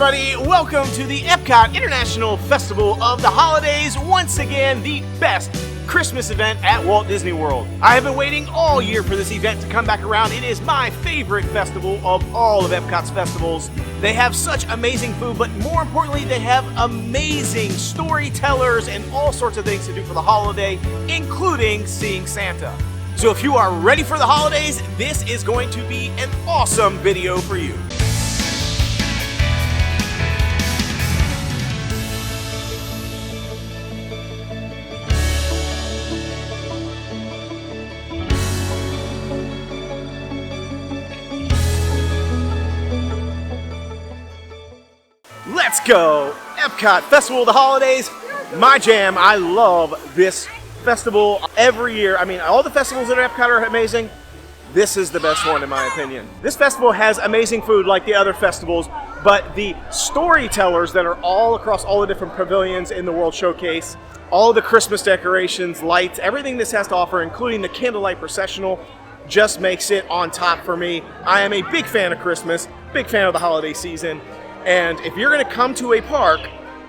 everybody, welcome to the Epcot International Festival of the Holidays. Once again, the best Christmas event at Walt Disney World. I have been waiting all year for this event to come back around. It is my favorite festival of all of Epcot's festivals. They have such amazing food, but more importantly, they have amazing storytellers and all sorts of things to do for the holiday, including seeing Santa. So if you are ready for the holidays, this is going to be an awesome video for you. Let's go! Epcot Festival of the Holidays, my jam. I love this festival every year. I mean, all the festivals at Epcot are amazing. This is the best one in my opinion. This festival has amazing food like the other festivals, but the storytellers that are all across all the different pavilions in the World Showcase, all the Christmas decorations, lights, everything this has to offer, including the candlelight processional, just makes it on top for me. I am a big fan of Christmas, big fan of the holiday season. And if you're going to come to a park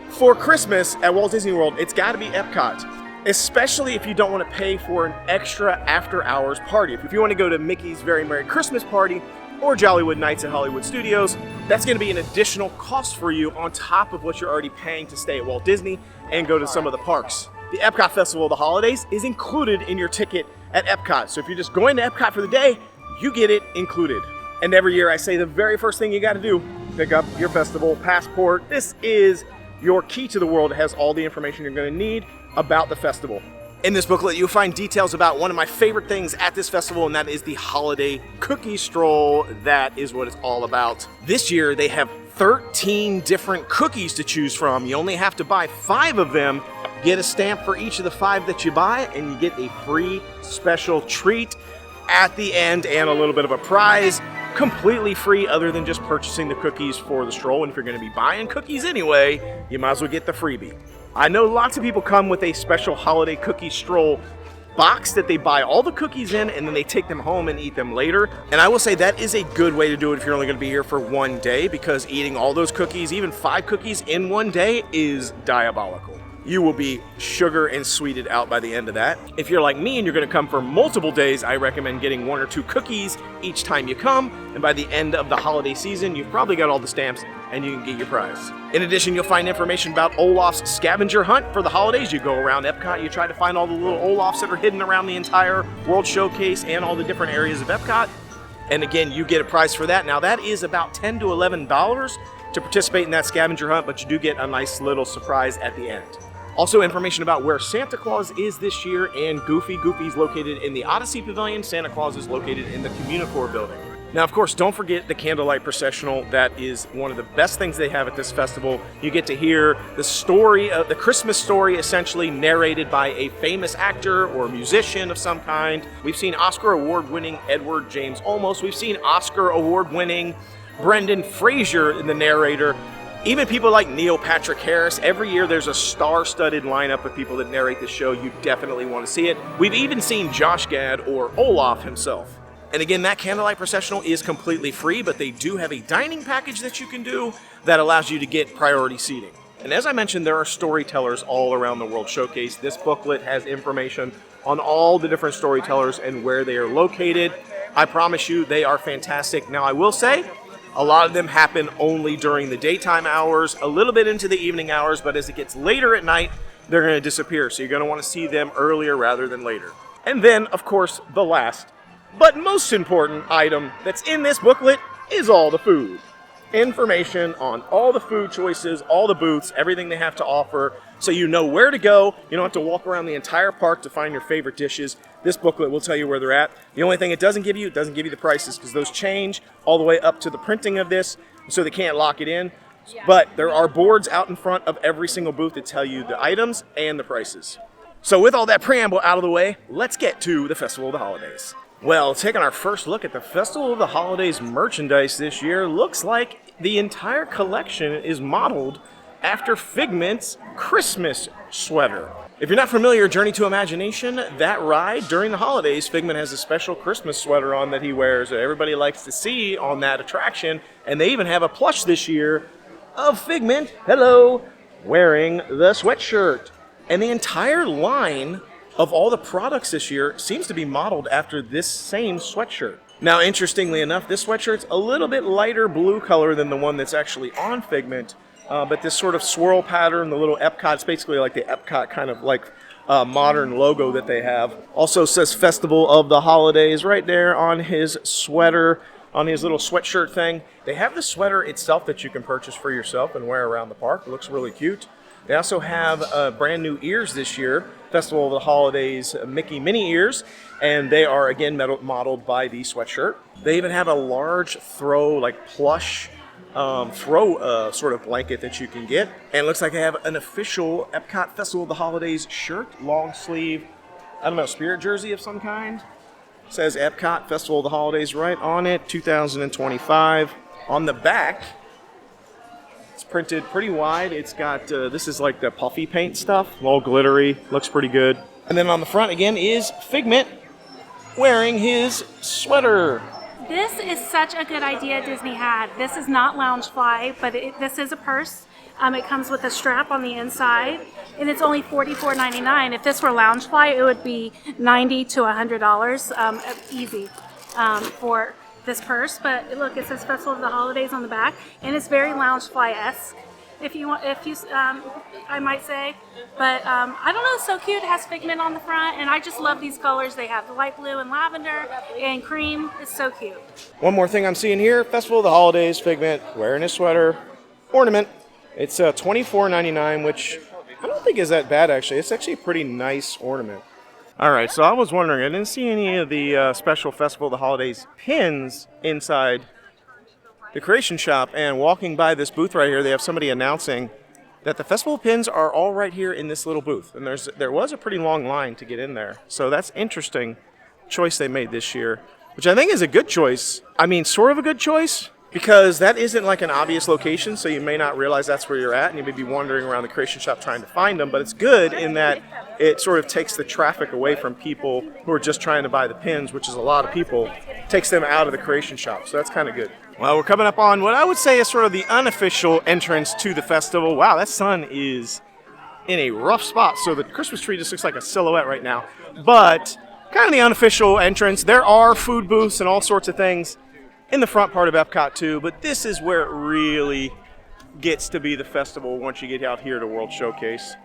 for Christmas at Walt Disney World, it's got to be Epcot, especially if you don't want to pay for an extra after-hours party. If you want to go to Mickey's Very Merry Christmas Party or Jollywood Nights at Hollywood Studios, that's going to be an additional cost for you on top of what you're already paying to stay at Walt Disney and go to some of the parks. The Epcot Festival of the Holidays is included in your ticket at Epcot. So if you're just going to Epcot for the day, you get it included. And every year I say the very first thing you got to do, pick up your festival passport. This is your key to the world. It has all the information you're going to need about the festival. In this booklet, you'll find details about one of my favorite things at this festival, and that is the holiday cookie stroll. That is what it's all about. This year, they have 13 different cookies to choose from. You only have to buy 5 of them, get a stamp for each of the 5 that you buy, and you get a free special treat at the end and a little bit of a prize. Completely free other than just purchasing the cookies for the stroll. And if you're going to be buying cookies anyway, you might as well get the freebie. I know lots of people come with a special holiday cookie stroll box that they buy all the cookies in and then they take them home and eat them later. And I will say that is a good way to do it if you're only going to be here for one day, because eating all those cookies, even 5 cookies in one day, is diabolical. You will be sugar and sweeted out by the end of that. If you're like me and you're going to come for multiple days, I recommend getting 1 or 2 cookies each time you come. And by the end of the holiday season, you've probably got all the stamps and you can get your prize. In addition, you'll find information about Olaf's scavenger hunt for the holidays. You go around Epcot, you try to find all the little Olafs that are hidden around the entire World Showcase and all the different areas of Epcot. And again, you get a prize for that. Now that is about $10 to $11 to participate in that scavenger hunt, but you do get a nice little surprise at the end. Also, information about where Santa Claus is this year and Goofy. Goofy's located in the Odyssey Pavilion. Santa Claus is located in the Communicore building. Now, of course, don't forget the candlelight processional. That is one of the best things they have at this festival. You get to hear the story, the Christmas story, essentially narrated by a famous actor or musician of some kind. We've seen Oscar award-winning Edward James Olmos. We've seen Oscar award-winning Brendan Fraser in the narrator. Even people like Neil Patrick Harris. Every year there's a star-studded lineup of people that narrate the show. You definitely want to see it. We've even seen Josh Gad or Olaf himself. And again, that candlelight processional is completely free, but they do have a dining package that you can do that allows you to get priority seating. And as I mentioned, there are storytellers all around the World Showcase. This booklet has information on all the different storytellers and where they are located. I promise you, they are fantastic. Now, I will say, a lot of them happen only during the daytime hours, a little bit into the evening hours, but as it gets later at night, they're going to disappear. So you're going to want to see them earlier rather than later. And then, of course, the last, but most important item that's in this booklet is all the food. Information on all the food choices, all the booths, everything they have to offer, so you know where to go. You don't have to walk around the entire park to find your favorite dishes. This booklet will tell you where they're at. The only thing it doesn't give you the prices, because those change all the way up to the printing of this, so they can't lock it in. But there are boards out in front of every single booth that tell you the items and the prices. So with all that preamble out of the way, let's get to the Festival of the Holidays. Well, taking our first look at the Festival of the Holidays merchandise this year, looks like the entire collection is modeled after Figment's Christmas sweater. If you're not familiar, Journey to Imagination, that ride during the holidays, Figment has a special Christmas sweater on that he wears that everybody likes to see on that attraction. And they even have a plush this year of Figment, hello, wearing the sweatshirt. And the entire line of all the products this year seems to be modeled after this same sweatshirt. Now, interestingly enough, this sweatshirt's a little bit lighter blue color than the one that's actually on Figment, but this sort of swirl pattern, the little Epcot, it's basically like the Epcot kind of like modern logo that they have. Also says Festival of the Holidays right there on his sweater, on his little sweatshirt thing. They have the sweater itself that you can purchase for yourself and wear around the park. It looks really cute. They also have brand new ears this year, Festival of the Holidays Mickey Mini ears, and they are again modeled by the sweatshirt. They even have a large throw, like plush throw sort of blanket that you can get. And it looks like they have an official Epcot Festival of the Holidays shirt, long sleeve, I don't know, spirit jersey of some kind. It says Epcot Festival of the Holidays right on it, 2025. On the back, it's printed pretty wide. It's got, this is like the puffy paint stuff, all glittery, looks pretty good. And then on the front again is Figment wearing his sweater. This is such a good idea Disney had. This is not Loungefly, but this is a purse. It comes with a strap on the inside, and it's only $44.99. If this were Loungefly, it would be $90 to $100 easy for this purse. But look, it says Festival of the Holidays on the back, and it's very Loungefly-esque, if you want, I might say. But I don't know, it's so cute. It has Figment on the front, and I just love these colors. They have the light blue and lavender and cream. It's so cute. One more thing I'm seeing here, Festival of the Holidays, Figment wearing his sweater, ornament. It's $24.99, which I don't think is that bad, actually. It's actually a pretty nice ornament. All right, so I was wondering, I didn't see any of the special Festival of the Holidays pins inside the Creation Shop, and walking by this booth right here, they have somebody announcing that the festival pins are all right here in this little booth, and there was a pretty long line to get in there. So that's interesting choice they made this year, which I think is a good choice. I mean, sort of a good choice, because that isn't like an obvious location, so you may not realize that's where you're at, and you may be wandering around the Creation Shop trying to find them, but it's good in that it sort of takes the traffic away from people who are just trying to buy the pins, which is a lot of people, takes them out of the Creation Shop, so that's kind of good. Well, we're coming up on what I would say is sort of the unofficial entrance to the festival. Wow, that sun is in a rough spot, so the Christmas tree just looks like a silhouette right now. But kind of the unofficial entrance. There are food booths and all sorts of things in the front part of Epcot too, but this is where it really gets to be the festival once you get out here to World Showcase.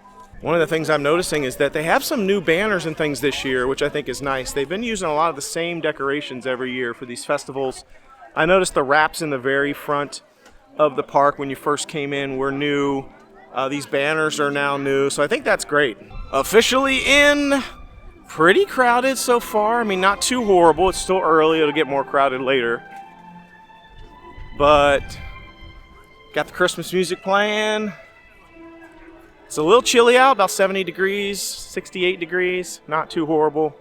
One of the things I'm noticing is that they have some new banners and things this year, which I think is nice. They've been using a lot of the same decorations every year for these festivals. I noticed the wraps in the very front of the park when you first came in were new. These banners are now new, so I think that's great. Officially in, pretty crowded so far. I mean, not too horrible. It's still early. It'll get more crowded later. But got the Christmas music playing. It's a little chilly out, about 70 degrees, 68 degrees. Not too horrible.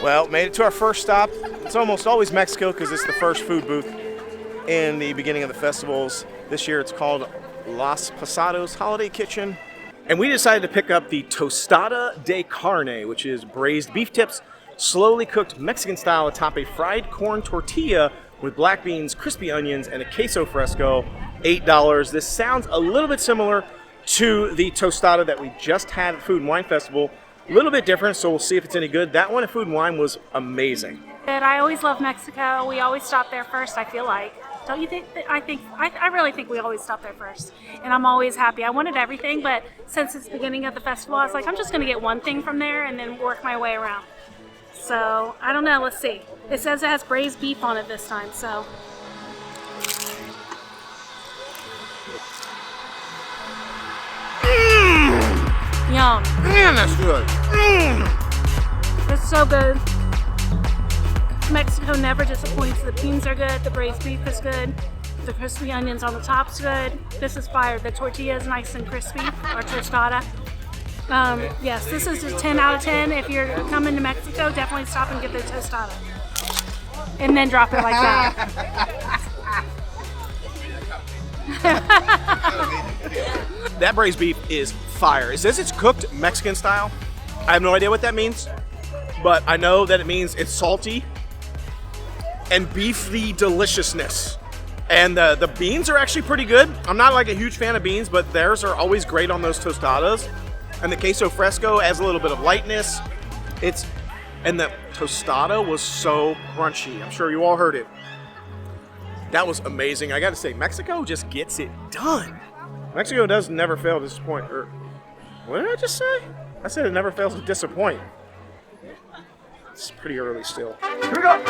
Well, made it to our first stop. It's almost always Mexico because it's the first food booth in the beginning of the festivals. This year it's called Las Posadas Holiday Kitchen. And we decided to pick up the Tostada de Carne, which is braised beef tips, slowly cooked Mexican style atop a fried corn tortilla with black beans, crispy onions, and a queso fresco, $8. This sounds a little bit similar to the tostada that we just had at Food and Wine Festival. A little bit different, so we'll see if it's any good. That one at Food and Wine was amazing. I always love Mexico. We always stop there first, I feel like. Don't you think? I really think we always stop there first. And I'm always happy. I wanted everything, but since it's the beginning of the festival, I was like, I'm just going to get one thing from there and then work my way around. So, I don't know. Let's see. It says it has braised beef on it this time, so. Yum. Man, that's good. It's so good. Mexico never disappoints. The beans are good. The braised beef is good. The crispy onions on the top's good. This is fire. The tortilla is nice and crispy, or tostada. Yes, this is a 10 out of 10. If you're coming to Mexico, definitely stop and get the tostada. And then drop it like that. That braised beef is fire. It says it's cooked Mexican style. I have no idea what that means, but I know that it means it's salty and beefy deliciousness. And the beans are actually pretty good. I'm not like a huge fan of beans, but theirs are always great on those tostadas. And the queso fresco adds a little bit of lightness. And the tostada was so crunchy. I'm sure you all heard it. That was amazing. I gotta say, Mexico just gets it done. Mexico does never fail to disappoint. Or, what did I just say? I said it never fails to disappoint. It's pretty early still. Here we go.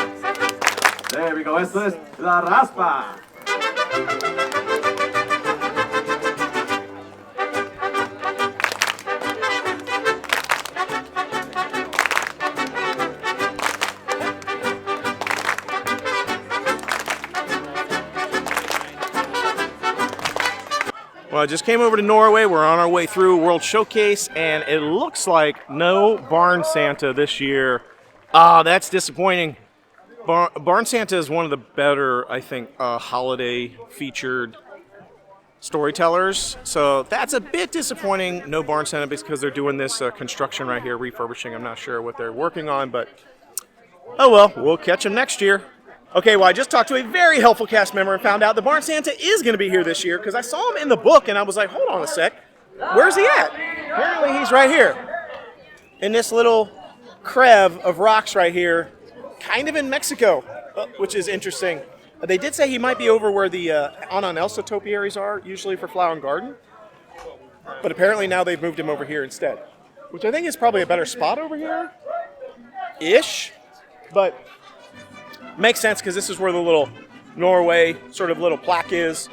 There we go. Esto es la raspa. Well, I just came over to Norway. We're on our way through World Showcase, and it looks like no Barn Santa this year. Ah, that's disappointing. Barn Santa is one of the better, I think, holiday-featured storytellers. So that's a bit disappointing. No Barn Santa because they're doing this construction right here, refurbishing. I'm not sure what they're working on, but oh well, we'll catch them next year. Okay, well, I just talked to a very helpful cast member and found out the Barn Santa is going to be here this year because I saw him in the book and I was like, hold on a sec, where's he at? Apparently he's right here in this little crev of rocks right here, kind of in Mexico, which is interesting. They did say he might be over where the Elsa topiaries are, usually for Flower and Garden, but apparently now they've moved him over here instead, which I think is probably a better spot over here-ish, but makes sense because this is where the little Norway sort of little plaque is.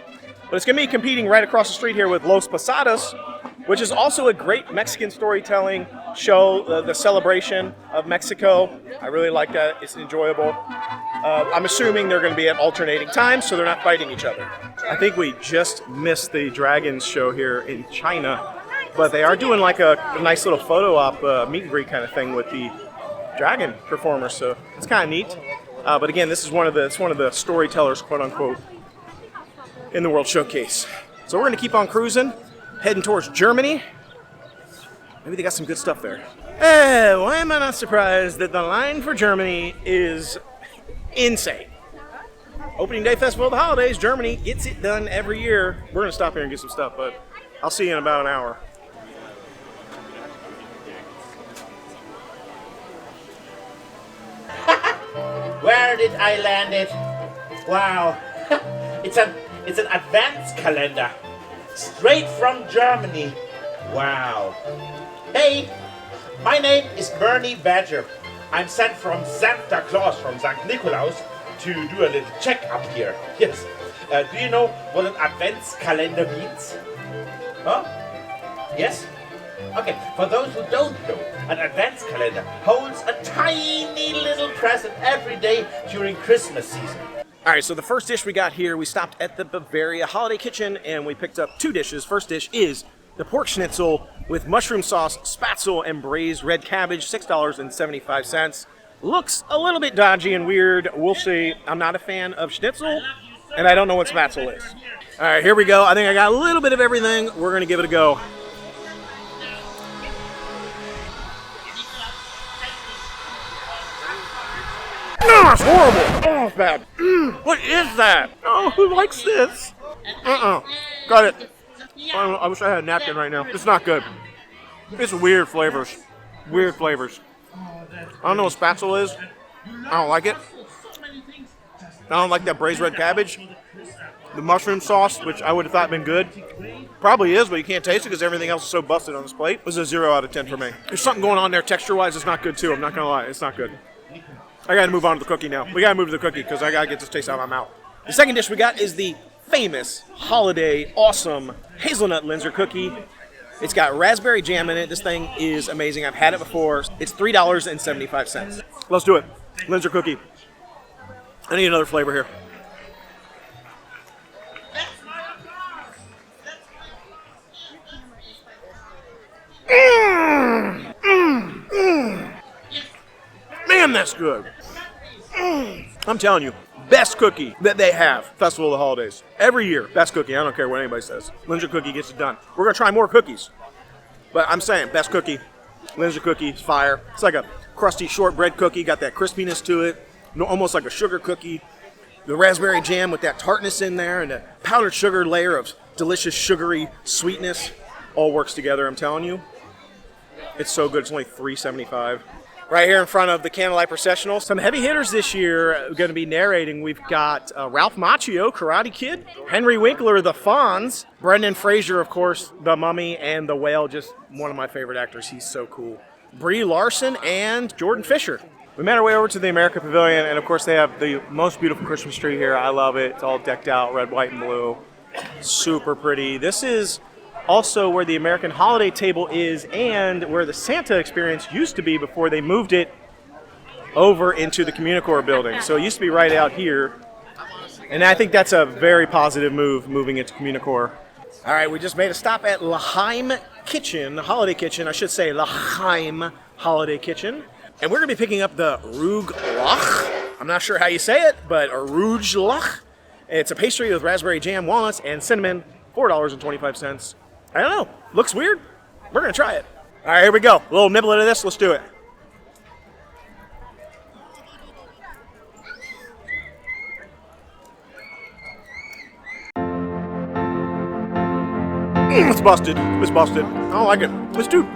But it's going to be competing right across the street here with Los Posadas, which is also a great Mexican storytelling show, the celebration of Mexico. I really like that. It's enjoyable. I'm assuming they're going to be at alternating times, so they're not fighting each other. I think we just missed the Dragons show here in China, but they are doing like a nice little photo op, meet and greet kind of thing with the dragon performers, so it's kind of neat. But again, this is one of the storytellers, quote unquote, in the World Showcase. So we're going to keep on cruising, heading towards Germany. Maybe they got some good stuff there. Why am I not surprised that the line for Germany is insane? Opening Day Festival of the Holidays, Germany gets it done every year. We're going to stop here and get some stuff, but I'll see you in about an hour. Where did I land it? Wow. It's an advance calendar. Straight from Germany. Wow. Hey, my name is Bernie Badger. I'm sent from Santa Claus, from St. Nikolaus, to do a little check up here. Yes. Do you know what an advance calendar means? Huh? Yes? Okay, for those who don't know, an advance calendar holds a tiny little present every day during Christmas season. All right, so the first dish we got here, we stopped at the Bavaria Holiday Kitchen and we picked up two dishes. First dish is the pork schnitzel with mushroom sauce, spätzle, and braised red cabbage, $6.75. Looks a little bit dodgy and weird. We'll see. I'm not a fan of schnitzel, and I don't know what spätzle is. All right, here we go. I think I got a little bit of everything. We're going to give it a go. No, it's horrible. Oh, it's bad. What is that? Oh, who likes this? Got it. I wish I had a napkin right now. It's not good. It's weird flavors. Weird flavors. I don't know what spätzle is. I don't like it. I don't like that braised red cabbage. The mushroom sauce, which I would have thought been good, probably is, but you can't taste it because everything else is so busted on this plate. It was a 0 out of 10 for me. There's something going on there texture-wise. It's not good, too. I'm not going to lie. It's not good. I got to move on to the cookie now. We got to move to the cookie because I got to get this taste out of my mouth. The second dish we got is the famous holiday awesome Hazelnut Linzer Cookie. It's got raspberry jam in it. This thing is amazing. I've had it before. It's $3.75. Let's do it. Linzer Cookie. I need another flavor here. Man, that's good. I'm telling you, best cookie that they have, Festival of the Holidays. Every year, best cookie. I don't care what anybody says. Linzer Cookie gets it done. We're going to try more cookies. But I'm saying, best cookie. Linzer Cookie is fire. It's like a crusty shortbread cookie. Got that crispiness to it. Almost like a sugar cookie. The raspberry jam with that tartness in there and the powdered sugar layer of delicious sugary sweetness all works together, I'm telling you. It's so good. It's only $3.75. Right here in front of the Candlelight Processional. Some heavy hitters this year going to be narrating. We've got Ralph Macchio, Karate Kid, Henry Winkler, The Fonz, Brendan Fraser, of course, The Mummy, and The Whale, just one of my favorite actors. He's so cool. Brie Larson and Jordan Fisher. We made our way over to the America Pavilion, and of course they have the most beautiful Christmas tree here. I love it. It's all decked out, red, white, and blue. Super pretty. This is also where the American holiday table is and where the Santa experience used to be before they moved it over into the Communicore building. So it used to be right out here. And I think that's a very positive move, moving it to Communicore. All right, we just made a stop at L'Chaim Kitchen, Holiday Kitchen. I should say L'Chaim Holiday Kitchen. And we're going to be picking up the Rugelach. I'm not sure how you say it, but Rugelach. It's a pastry with raspberry jam, walnuts, and cinnamon, $4.25. I don't know. Looks weird. We're going to try it. All right, here we go. A little nibble of this. Let's do it. It's busted. It's busted. I don't like it.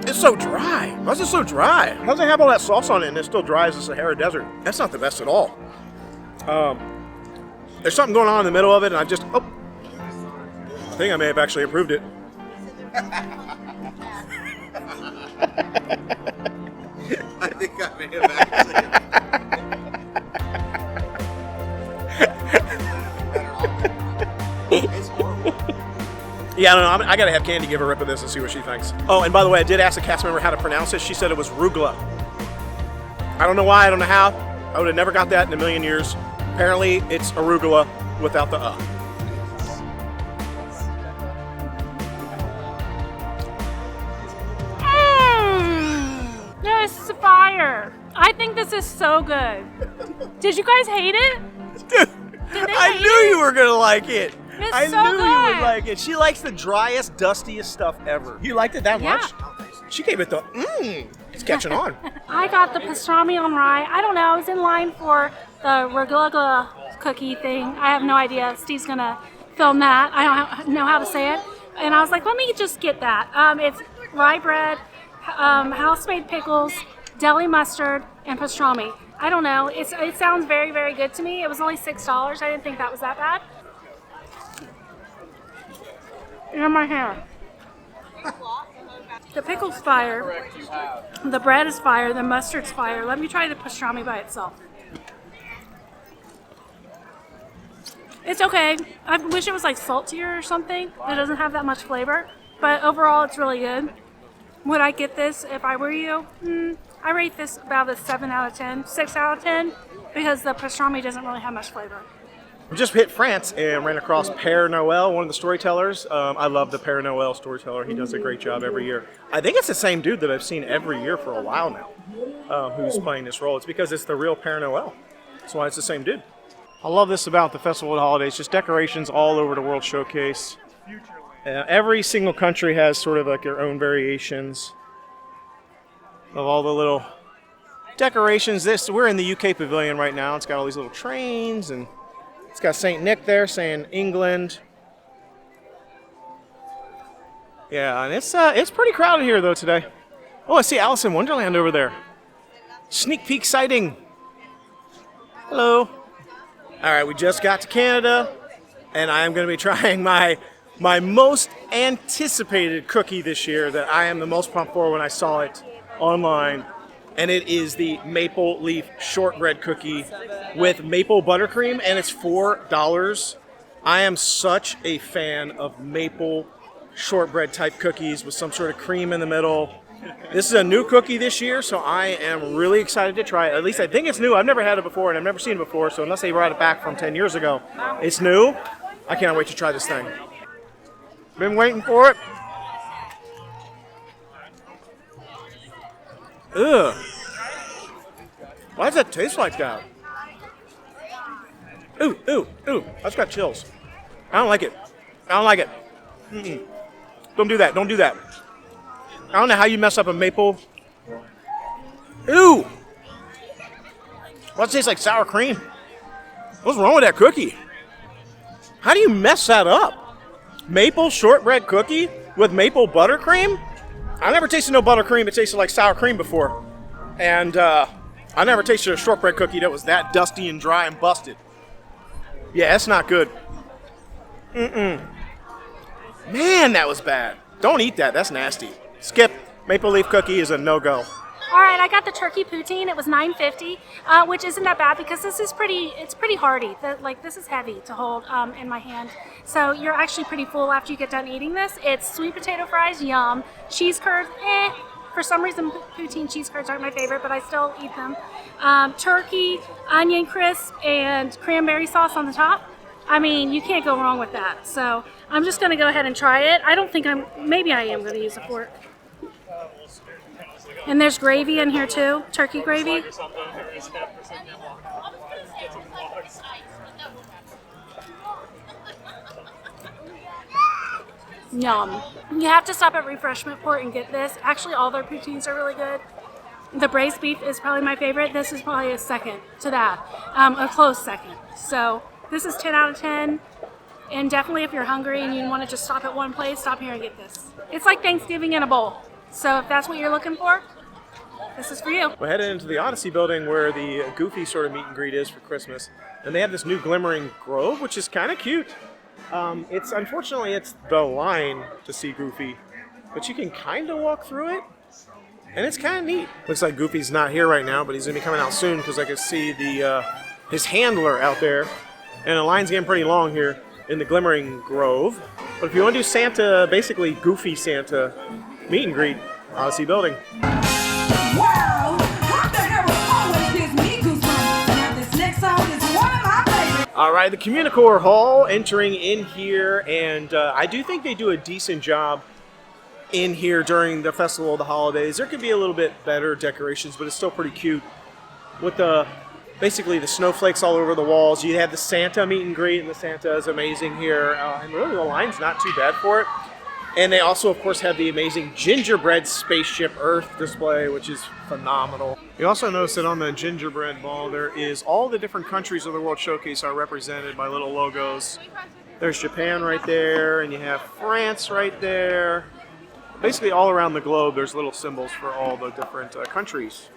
It's so dry. Why's it so dry? How does it have all that sauce on it and it's still dry as the Sahara Desert? That's not the best at all. There's something going on in the middle of it, and I think I may have actually approved it. I think I may have actually. It's horrible. Yeah, I don't know. I gotta have Candy give a rip of this and see what she thinks. Oh, and by the way, I did ask a cast member how to pronounce it. She said it was Rugelach. I don't know why. I don't know how. I would have never got that in a million years. Apparently, it's arugula without the This is fire. I think this is so good. Did you guys hate it? Dude, I knew you were gonna like it. It's I so knew you would good. like it. She likes the driest, dustiest stuff ever. You liked it that Yeah. much? She gave it the It's catching on. I got the pastrami on rye. I don't know. I was in line for the Rugelach cookie thing. I have no idea. Steve's gonna film that. I don't know how to say it. And I was like, let me just get that. It's rye bread, house-made pickles, deli mustard, and pastrami. I don't know. It sounds very, very good to me. It was only $6. I didn't think that was that bad. In my hair. The pickle's fire. The bread is fire. The mustard's fire. Let me try the pastrami by itself. It's okay. I wish it was like saltier or something. It doesn't have that much flavor. But overall, it's really good. Would I get this if I were you? I rate this about a 7 out of 10, 6 out of 10, because the pastrami doesn't really have much flavor. We just hit France and ran across Père Noël, one of the storytellers. I love the Père Noël storyteller. He does a great job every year. I think it's the same dude that I've seen every year for a while now who's playing this role. It's because it's the real Père Noël. That's why it's the same dude. I love this about the Festival of the Holidays, just decorations all over the World Showcase. Every single country has sort of like their own variations of all the little decorations. We're in the UK Pavilion right now. It's got all these little trains, and it's got St. Nick there saying England. Yeah, and it's pretty crowded here though today. Oh, I see Alice in Wonderland over there. Sneak peek sighting. Hello. All right, we just got to Canada, and I am going to be trying my most anticipated cookie this year that I am the most pumped for when I saw it online, and it is the Maple Leaf Shortbread Cookie with maple buttercream, and it's $4. I am such a fan of maple shortbread type cookies with some sort of cream in the middle. This is a new cookie this year, so I am really excited to try it. At least I think it's new. I've never had it before, and I've never seen it before, so unless they brought it back from 10 years ago, it's new. I can't wait to try this thing. Been waiting for it. Ugh. Why does that taste like that? Ooh, ooh, ooh. That's got chills. I don't like it. I don't like it. Mm-mm. Don't do that. Don't do that. I don't know how you mess up a maple. Ooh. Why does it taste like sour cream? What's wrong with that cookie? How do you mess that up? Maple shortbread cookie with maple buttercream? I never tasted no buttercream. It tasted like sour cream before. And I never tasted a shortbread cookie that was that dusty and dry and busted. Yeah, that's not good. Man, that was bad. Don't eat that. That's nasty. Skip. Maple leaf cookie is a no-go. All right, I got the turkey poutine. It was $9.50, which isn't that bad because it's pretty hardy. This is heavy to hold in my hand. So you're actually pretty full after you get done eating this. It's sweet potato fries, yum. Cheese curds, For some reason, poutine cheese curds aren't my favorite, but I still eat them. Turkey, onion crisp, and cranberry sauce on the top. I mean, you can't go wrong with that. So I'm just gonna go ahead and try it. I don't think maybe I am gonna use a fork. And there's gravy in here too, turkey gravy. Yum. You have to stop at Refreshment Port and get this. Actually, all their poutines are really good. The braised beef is probably my favorite. This is probably a second to that, a close second. So this is 10 out of 10. And definitely if you're hungry and you want to just stop at one place, stop here and get this. It's like Thanksgiving in a bowl. So if that's what you're looking for, this is for you. We're headed into the Odyssey building where the Goofy sort of meet and greet is for Christmas. And they have this new glimmering grove, which is kind of cute. Unfortunately, it's the line to see Goofy, but you can kind of walk through it, and it's kind of neat. Looks like Goofy's not here right now, but he's going to be coming out soon because I can see his handler out there, and the line's getting pretty long here in the glimmering grove. But if you want to do Santa, basically Goofy Santa meet and greet, Odyssey building. Wow, I think it will always gives me goosebumps. Now this next song is one of my favorites. All right, the Communicore Hall entering in here, and I do think they do a decent job in here during the Festival of the Holidays. There could be a little bit better decorations, but it's still pretty cute. With basically the snowflakes all over the walls. You have the Santa meet and greet, and the Santa is amazing here. And really the line's not too bad for it. And they also, of course, have the amazing gingerbread spaceship Earth display, which is phenomenal. You also notice that on the gingerbread ball, there is all the different countries of the World Showcase are represented by little logos. There's Japan right there, and you have France right there. Basically, all around the globe, there's little symbols for all the different countries.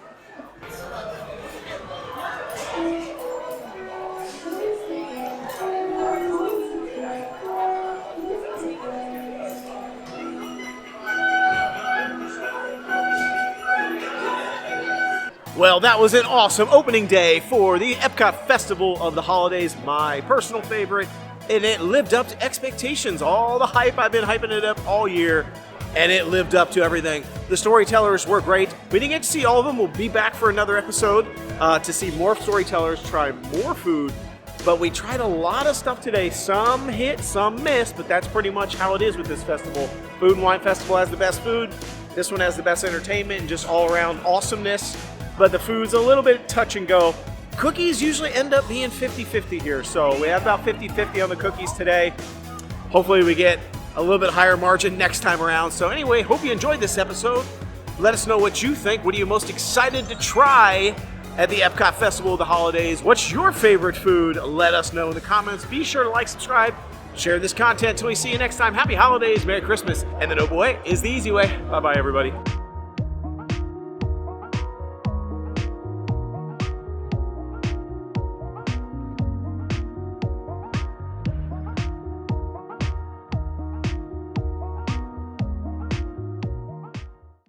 Well, that was an awesome opening day for the Epcot Festival of the Holidays, my personal favorite, and it lived up to expectations. All the hype, I've been hyping it up all year, and it lived up to everything. The Storytellers were great. We didn't get to see all of them. We'll be back for another episode to see more Storytellers try more food, but we tried a lot of stuff today. Some hit, some missed, but that's pretty much how it is with this festival. Food and Wine Festival has the best food. This one has the best entertainment and just all-around awesomeness. But the food's a little bit touch and go. Cookies usually end up being 50-50 here, so we have about 50-50 on the cookies today. Hopefully we get a little bit higher margin next time around. So anyway, hope you enjoyed this episode. Let us know what you think. What are you most excited to try at the Epcot Festival of the Holidays? What's your favorite food? Let us know in the comments. Be sure to like, subscribe, share this content. Till we see you next time. Happy holidays, Merry Christmas, and the no boy is the easy way. Bye-bye, everybody.